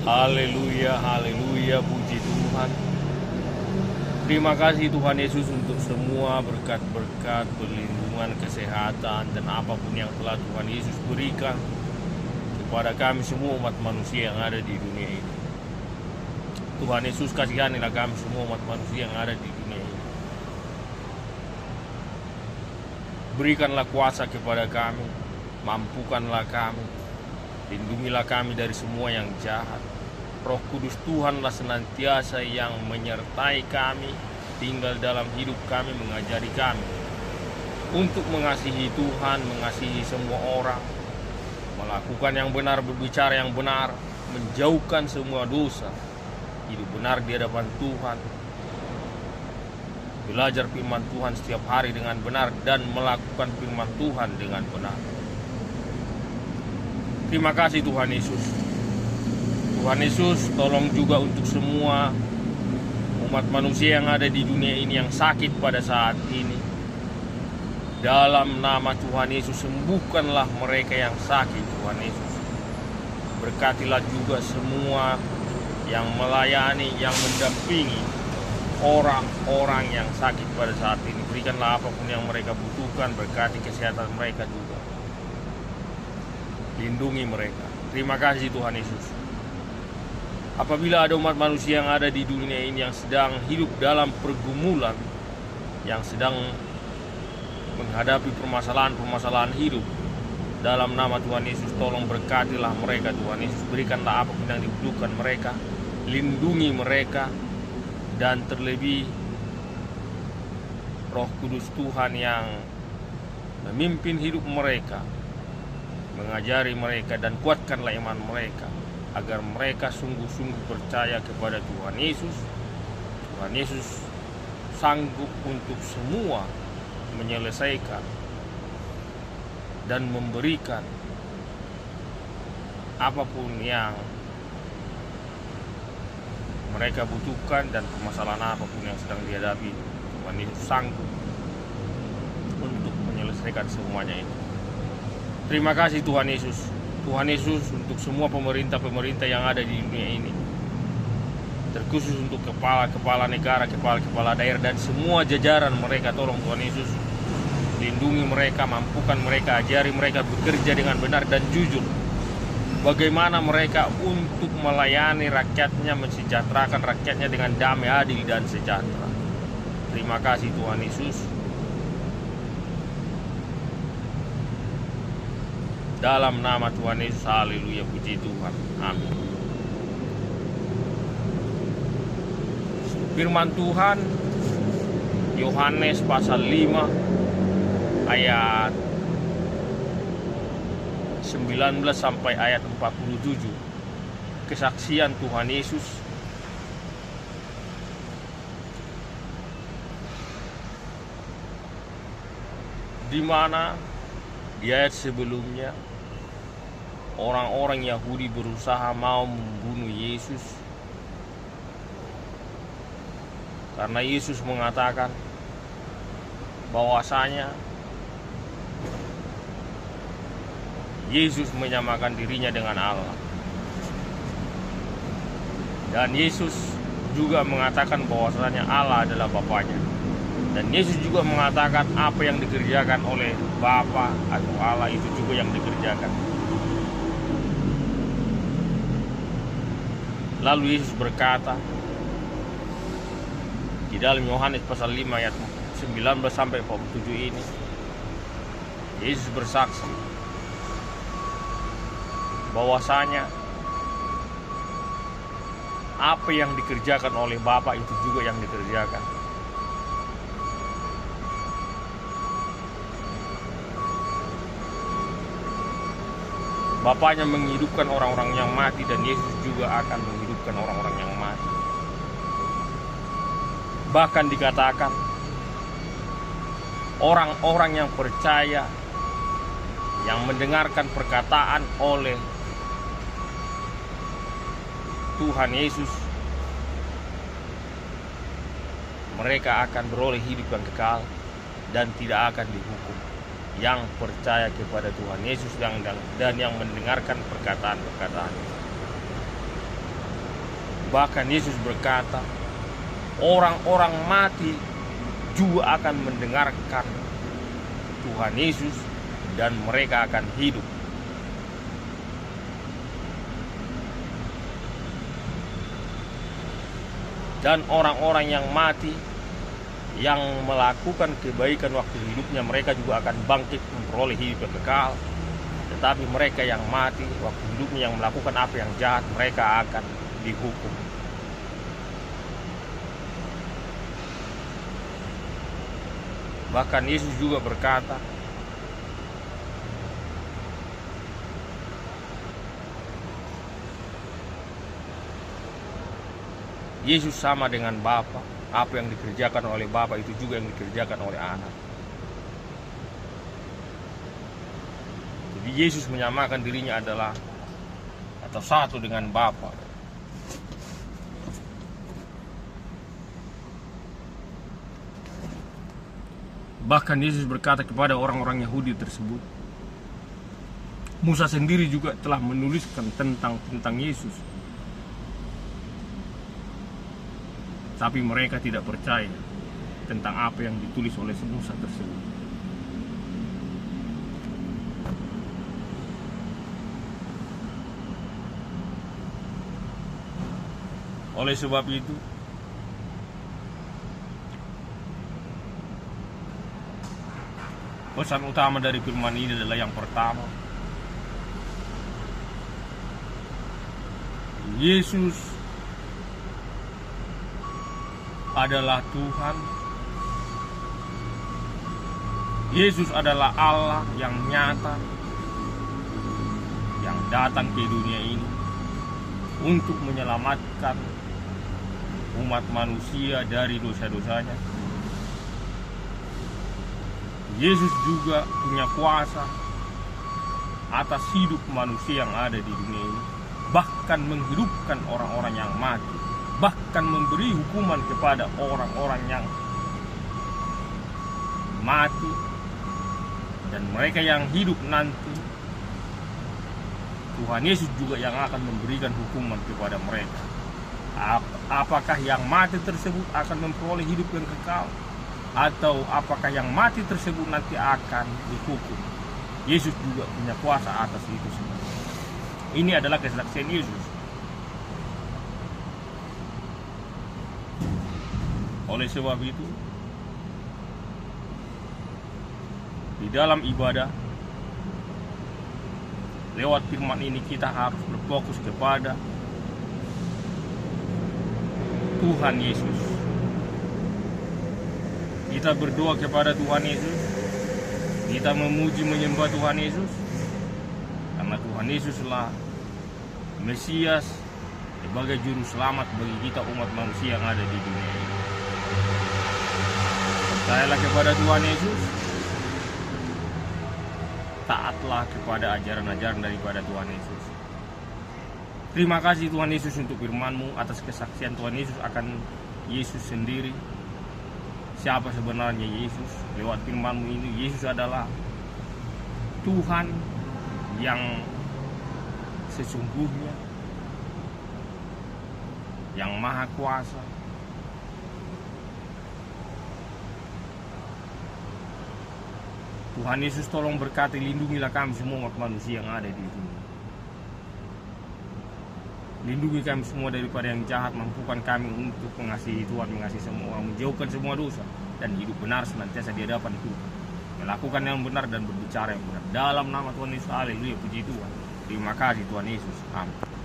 Haleluya, haleluya, puji Tuhan. Terima kasih Tuhan Yesus untuk semua berkat-berkat, perlindungan, kesehatan, dan apapun yang telah Tuhan Yesus berikan kepada kami semua umat manusia yang ada di dunia ini. Tuhan Yesus kasihanilah kami semua umat manusia yang ada di dunia ini. Berikanlah kuasa kepada kami, mampukanlah kami, lindungilah kami dari semua yang jahat. Roh Kudus Tuhanlah senantiasa yang menyertai kami, tinggal dalam hidup kami, mengajari kami untuk mengasihi Tuhan, mengasihi semua orang, melakukan yang benar, berbicara yang benar, menjauhkan semua dosa, hidup benar di hadapan Tuhan, belajar firman Tuhan setiap hari dengan benar, dan melakukan firman Tuhan dengan benar. Terima kasih Tuhan Yesus. Tuhan Yesus, tolong juga untuk semua umat manusia yang ada di dunia ini yang sakit pada saat ini. Dalam nama Tuhan Yesus, sembuhkanlah mereka yang sakit, Tuhan Yesus. Berkatilah juga semua yang melayani, yang mendampingi orang-orang yang sakit pada saat ini. Berikanlah apapun yang mereka butuhkan, berkati kesehatan mereka juga. Lindungi mereka. Terima kasih Tuhan Yesus. Apabila ada umat manusia yang ada di dunia ini yang sedang hidup dalam pergumulan, yang sedang menghadapi permasalahan-permasalahan hidup, dalam nama Tuhan Yesus tolong berkatilah mereka Tuhan Yesus. Berikanlah apapun yang dibutuhkan mereka, lindungi mereka, dan terlebih Roh Kudus Tuhan yang memimpin hidup mereka, mengajari mereka, dan kuatkanlah iman mereka agar mereka sungguh-sungguh percaya kepada Tuhan Yesus. Tuhan Yesus sanggup untuk semua menyelesaikan dan memberikan apapun yang mereka butuhkan, dan permasalahan apapun yang sedang dihadapi, Tuhan Yesus sanggup untuk menyelesaikan semuanya itu. Terima kasih Tuhan Yesus. Tuhan Yesus, untuk semua pemerintah-pemerintah yang ada di dunia ini, terkhusus untuk kepala-kepala negara, kepala-kepala daerah, dan semua jajaran mereka, tolong Tuhan Yesus lindungi mereka, mampukan mereka, ajari mereka bekerja dengan benar dan jujur. Bagaimana mereka untuk melayani rakyatnya, mensejahterakan rakyatnya dengan damai, adil, dan sejahtera. Terima kasih Tuhan Yesus. Dalam nama Tuhan Yesus, haleluya, puji Tuhan, amin. Firman Tuhan Yohanes pasal 5 ayat 19 sampai ayat 47. Kesaksian Tuhan Yesus di mana di ayat sebelumnya orang-orang Yahudi berusaha mau membunuh Yesus karena Yesus mengatakan bahwasanya Yesus menyamakan dirinya dengan Allah, dan Yesus juga mengatakan bahwasanya Allah adalah Bapanya, dan Yesus juga mengatakan apa yang dikerjakan oleh Bapa atau Allah itu juga yang dikerjakan. Lalu Yesus berkata di dalam Yohanes pasal 5 ayat 19 sampai 47 ini, Yesus bersaksi bahwasanya apa yang dikerjakan oleh Bapa itu juga yang dikerjakan. Bapanya menghidupkan orang-orang yang mati, dan Yesus juga akan menghidupkan orang-orang yang mati. Bahkan dikatakan orang-orang yang percaya, yang mendengarkan perkataan oleh Tuhan Yesus, mereka akan beroleh hidup yang kekal dan tidak akan dihukum. Yang percaya kepada Tuhan Yesus dan yang mendengarkan perkataan-perkataan. Bahkan Yesus berkata, orang-orang mati juga akan mendengarkan Tuhan Yesus dan mereka akan hidup. Dan orang-orang yang mati, yang melakukan kebaikan waktu hidupnya, mereka juga akan bangkit memperoleh hidup yang kekal. Tetapi mereka yang mati waktu hidupnya, yang melakukan apa yang jahat, mereka akan dihukum. Bahkan Yesus juga berkata, Yesus sama dengan Bapa. Apa yang dikerjakan oleh Bapa itu juga yang dikerjakan oleh Anak. Jadi Yesus menyamakan dirinya adalah atau satu dengan Bapa. Bahkan Yesus berkata kepada orang-orang Yahudi tersebut, Musa sendiri juga telah menuliskan tentang Yesus. Tapi mereka tidak percaya tentang apa yang ditulis oleh Musa tersebut. Oleh sebab itu, pesan utama dari firman ini adalah yang pertama, Yesus adalah Tuhan. Yesus adalah Allah yang nyata, yang datang ke dunia ini untuk menyelamatkan umat manusia dari dosa-dosanya. Yesus juga punya kuasa atas hidup manusia yang ada di dunia ini, bahkan menghidupkan orang-orang yang mati, bahkan memberi hukuman kepada orang-orang yang mati, dan mereka yang hidup nanti Tuhan Yesus juga yang akan memberikan hukuman kepada mereka. Apakah yang mati tersebut akan memperoleh hidup yang kekal, atau apakah yang mati tersebut nanti akan dihukum? Yesus juga punya kuasa atas itu semua. Ini adalah kesaksian Yesus. Oleh sebab itu, di dalam ibadah, lewat firman ini kita harus berfokus kepada Tuhan Yesus. Kita berdoa kepada Tuhan Yesus, kita memuji menyembah Tuhan Yesus, karena Tuhan Yesuslah Mesias sebagai juru selamat bagi kita umat manusia yang ada di dunia ini. Percayalah kepada Tuhan Yesus, taatlah kepada ajaran-ajaran daripada Tuhan Yesus. Terima kasih Tuhan Yesus untuk firman-Mu, atas kesaksian Tuhan Yesus akan Yesus sendiri. Siapa sebenarnya Yesus? Lewat firman-Mu ini, Yesus adalah Tuhan yang sesungguhnya, yang maha kuasa. Tuhan Yesus tolong berkati, lindungilah kami semua umat manusia yang ada di dunia. Lindungi kami semua daripada yang jahat, mampukan kami untuk mengasihi Tuhan, mengasihi semua orang, menjauhkan semua dosa, dan hidup benar senantiasa di hadapan Tuhan. Melakukan yang benar dan berbicara yang benar. Dalam nama Tuhan Yesus, haleluya, puji Tuhan. Terima kasih Tuhan Yesus. Amin.